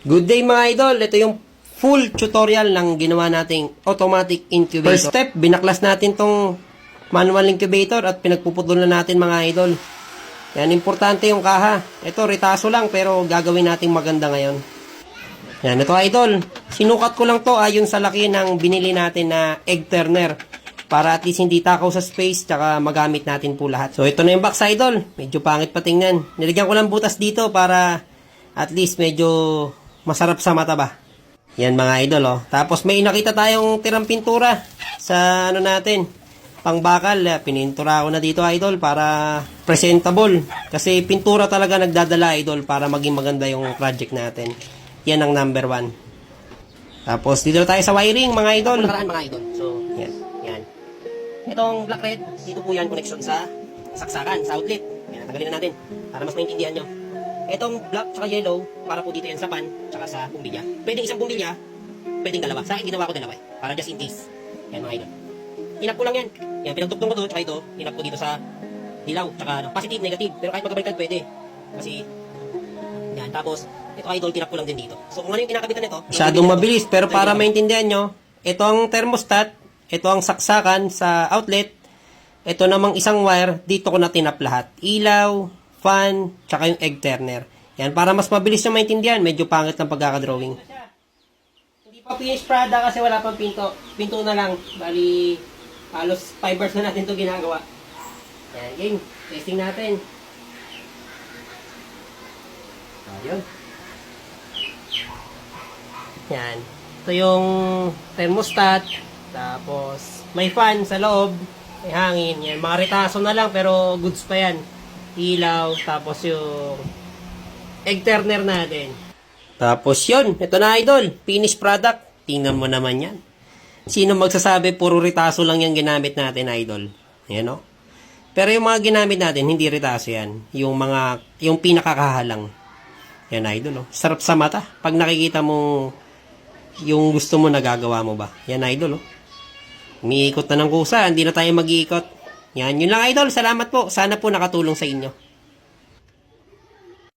Good day mga idol, ito yung full tutorial ng ginawa nating automatic incubator. First step, binaklas natin tong manual incubator at pinagpuputol na natin mga idol. Yan, importante yung kaha. Ito, ritaso lang pero gagawin nating maganda ngayon. Yan, ito idol. Sinukat ko lang to ayon sa laki ng binili natin na egg turner. Para at least hindi takaw sa space tsaka magamit natin po lahat. So ito na yung box idol. Medyo pangit pa tingnan. Nilagyan ko lang butas dito para at least medyo masarap sa mata ba. Yan mga idol oh. Tapos may nakita tayong tirang pintura sa ano natin. Pangbakal. Pinintura ko na dito idol para presentable. Kasi pintura talaga nagdadala idol para maging maganda yung project natin. Yan ang number 1. Tapos dito tayo sa wiring mga idol. Mga idol. So yan. Yan. Itong black red, dito po yan connection sa saksakan, sa outlet. Yan, tanggalin na natin para mas maintindihan nyo. Itong black tsaka yellow, para po dito yan sa pan, tsaka sa bumbilya. Pwedeng isang bumbilya, pwedeng dalawa. Sa akin, ginawa ko dalawa para just in case. Yan mga idol. Hinap ko lang yan. Yan, pinagtuktong ko to, tsaka ito, hinap ko dito sa dilaw, tsaka ano, positive, negative. Pero kahit magkabaliktad, pwede. Kasi, yan, tapos, ito idol, tinap ko lang din dito. So, kung ano yung kinakabitan nito, masyadong mabilis, pero para maintindihan nyo, ito ang thermostat, ito ang saksakan sa outlet, ito namang isang wire, dito ko na tinap lahat. Ilaw, fan, tsaka yung egg turner. Yan, para mas mabilis na maintindihan, medyo pangit ng pagkakadrawing. Hindi pa finished product kasi wala pang pinto. Pinto na lang, bali, halos fibers na natin ito ginagawa. Yan, game, testing natin. Ayun. Yan, ito yung thermostat, tapos may fan sa loob, may hangin. Yan, mga retaso na lang pero goods pa yan. Ilaw, tapos yung egg turner natin. Tapos yun, ito na idol, finished product. Tingnan mo naman yan. Sino magsasabi puro retaso lang yung ginamit natin idol? Yan o. Pero yung mga ginamit natin, hindi retaso yan. Yung pinakakahalang. Yan idol o. Sarap sa mata. Pag nakikita mo yung gusto mo nagagawa mo ba. Yan idol o. Umiikot na ng kusa, hindi na tayo mag-iikot. Yan, yun lang idol. Salamat po. Sana po nakatulong sa inyo.